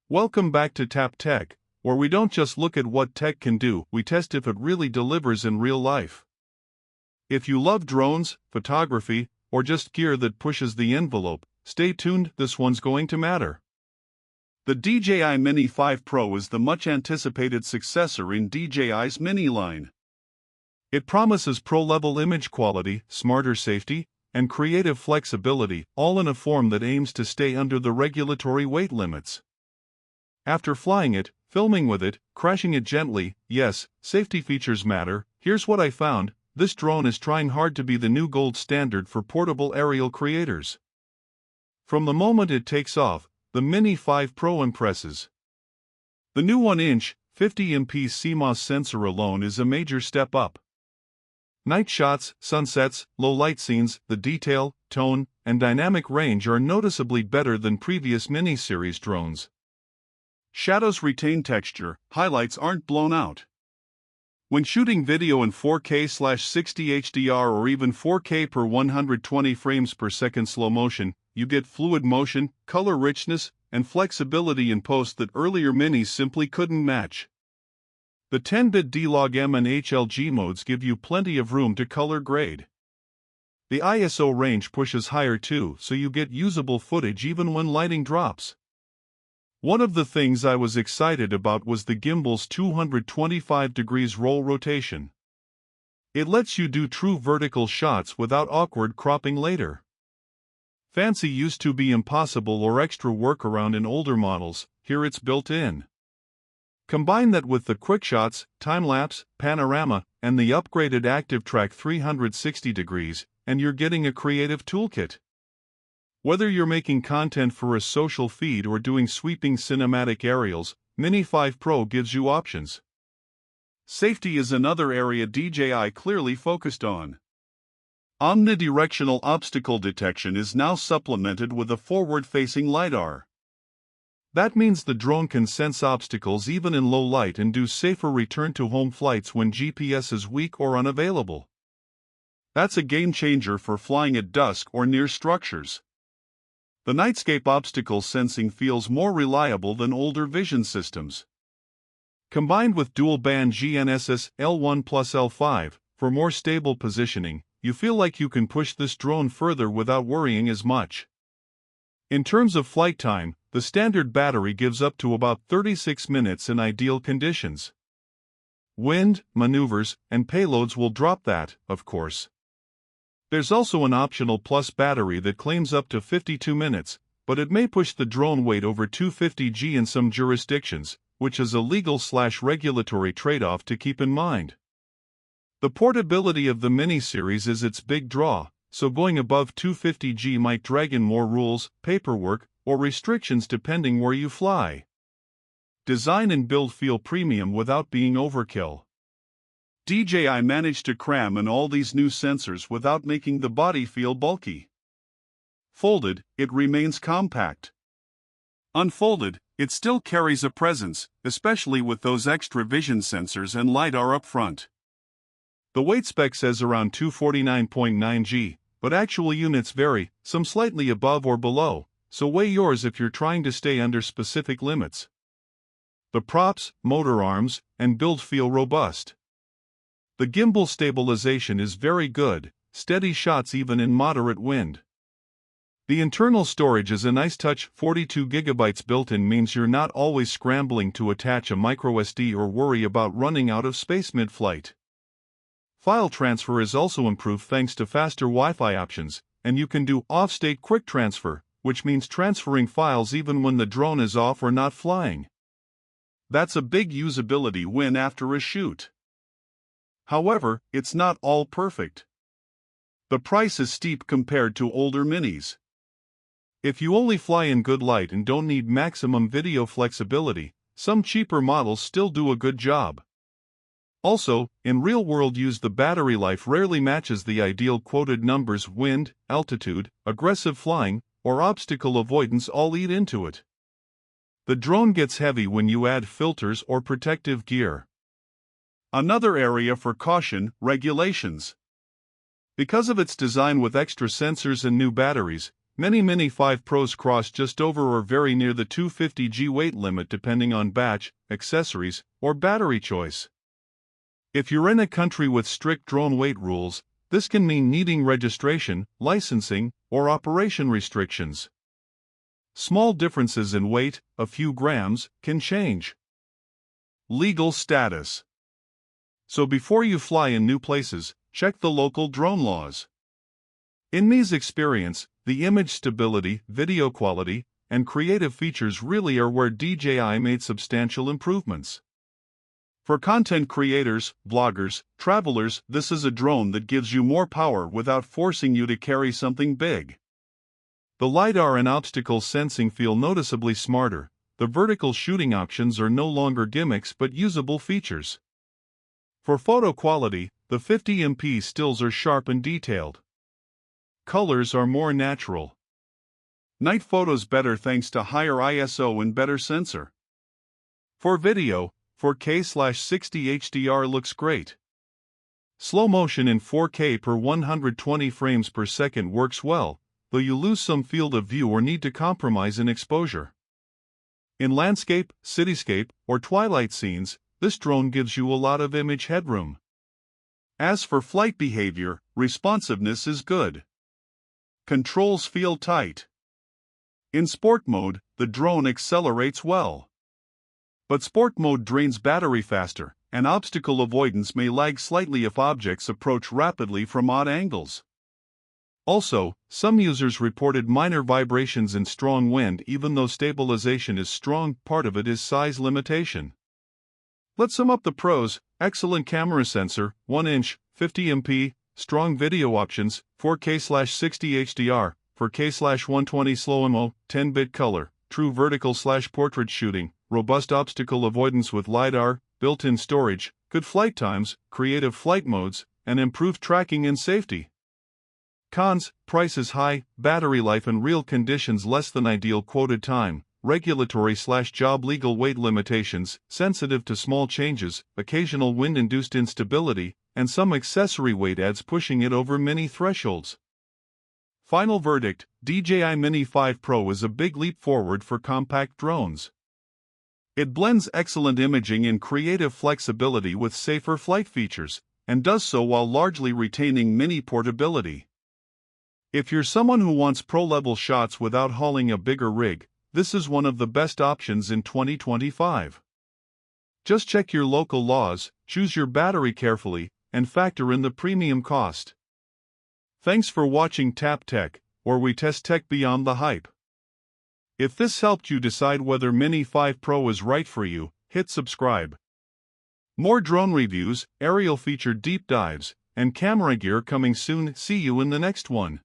Welcome back to Tap Tech, where we don't just look at what tech can do, we test if it really delivers in real life. If you love drones, photography, or just gear that pushes the envelope, stay tuned, this one's going to matter. The DJI Mini 5 Pro is the much-anticipated successor in DJI's Mini line. It promises pro-level image quality, smarter safety, and creative flexibility, all in a form that aims to stay under the regulatory weight limits. After flying it, filming with it, crashing it gently, yes, safety features matter. Here's what I found: this drone is trying hard to be the new gold standard for portable aerial creators. From the moment it takes off, the Mini 5 Pro impresses. The new 1-inch, 50MP CMOS sensor alone is a major step up. Night shots, sunsets, low-light scenes, the detail, tone, and dynamic range are noticeably better than previous mini-series drones. Shadows retain texture, highlights aren't blown out. When shooting video in 4K/60 HDR or even 4K per 120 frames per second slow motion, you get fluid motion, color richness, and flexibility in post that earlier minis simply couldn't match. The 10-bit D-Log-M and HLG modes give you plenty of room to color grade. The ISO range pushes higher too, so you get usable footage even when lighting drops. One of the things I was excited about was the gimbal's 225 degrees roll rotation. It lets you do true vertical shots without awkward cropping later. Fancy used to be impossible or extra workaround in older models, here it's built in. Combine that with the quick shots, time-lapse, panorama, and the upgraded ActiveTrack 360 degrees, and you're getting a creative toolkit. Whether you're making content for a social feed or doing sweeping cinematic aerials, Mini 5 Pro gives you options. Safety is another area DJI clearly focused on. Omnidirectional obstacle detection is now supplemented with a forward-facing LiDAR. That means the drone can sense obstacles even in low light and do safer return-to-home flights when GPS is weak or unavailable. That's a game-changer for flying at dusk or near structures. The nightscape obstacle sensing feels more reliable than older vision systems. Combined with dual-band GNSS L1 plus L5, for more stable positioning, you feel like you can push this drone further without worrying as much. In terms of flight time, the standard battery gives up to about 36 minutes in ideal conditions. Wind, maneuvers, and payloads will drop that, of course. There's also an optional plus battery that claims up to 52 minutes, but it may push the drone weight over 250 g in some jurisdictions, which is a legal/regulatory trade-off to keep in mind. The portability of the Mini series is its big draw, so going above 250 g might drag in more rules, paperwork, or restrictions depending where you fly. Design and build feel premium without being overkill. DJI managed to cram in all these new sensors without making the body feel bulky. Folded, it remains compact. Unfolded, it still carries a presence, especially with those extra vision sensors and LiDAR up front. The weight spec says around 249.9 g, but actual units vary, some slightly above or below, so weigh yours if you're trying to stay under specific limits. The props, motor arms, and build feel robust. The gimbal stabilization is very good, steady shots even in moderate wind. The internal storage is a nice touch. 42 GB built-in means you're not always scrambling to attach a microSD or worry about running out of space mid-flight. File transfer is also improved thanks to faster Wi-Fi options, and you can do off-state quick transfer, which means transferring files even when the drone is off or not flying. That's a big usability win after a shoot. However, it's not all perfect. The price is steep compared to older minis. If you only fly in good light and don't need maximum video flexibility, some cheaper models still do a good job. Also, in real-world use the battery life rarely matches the ideal quoted numbers. Wind, altitude, aggressive flying, or obstacle avoidance all eat into it. The drone gets heavy when you add filters or protective gear. Another area for caution: regulations. Because of its design with extra sensors and new batteries, Many Mini 5 Pros cross just over or very near the 250g weight limit depending on batch, accessories, or battery choice. If you're in a country with strict drone weight rules, this can mean needing registration, licensing, or operation restrictions. Small differences in weight, a few grams, can change. Legal status. So before you fly in new places, check the local drone laws. In me's experience, the image stability, video quality, and creative features really are where DJI made substantial improvements. For content creators, vloggers, travelers, this is a drone that gives you more power without forcing you to carry something big. The LiDAR and obstacle sensing feel noticeably smarter. The vertical shooting options are no longer gimmicks but usable features. For photo quality, the 50MP stills are sharp and detailed. Colors are more natural. Night photos better thanks to higher ISO and better sensor. For video, 4K/60 HDR looks great. Slow motion in 4K per 120 frames per second works well, though you lose some field of view or need to compromise in exposure. In landscape, cityscape, or twilight scenes, this drone gives you a lot of image headroom. As for flight behavior, responsiveness is good. Controls feel tight. In sport mode, the drone accelerates well. But sport mode drains battery faster, and obstacle avoidance may lag slightly if objects approach rapidly from odd angles. Also, some users reported minor vibrations in strong wind even though stabilization is strong. Part of it is size limitation. Let's sum up the pros: excellent camera sensor, 1-inch, 50MP, strong video options, 4K/60 HDR, 4K/120 slow-mo, 10-bit color, true vertical/portrait shooting, robust obstacle avoidance with LiDAR, built-in storage, good flight times, creative flight modes, and improved tracking and safety. Cons: price is high, battery life and real conditions less than ideal, quoted time, regulatory/job legal weight limitations, sensitive to small changes, occasional wind-induced instability, and some accessory weight adds pushing it over Mini thresholds. Final verdict: DJI Mini 5 Pro is a big leap forward for compact drones. It blends excellent imaging and creative flexibility with safer flight features, and does so while largely retaining Mini portability. If you're someone who wants pro-level shots without hauling a bigger rig, this is one of the best options in 2025. Just check your local laws, choose your battery carefully, and factor in the premium cost. Thanks for watching Tap Tech, where we test tech beyond the hype. If this helped you decide whether Mini 5 Pro is right for you, hit subscribe. More drone reviews, aerial feature deep dives, and camera gear coming soon. See you in the next one.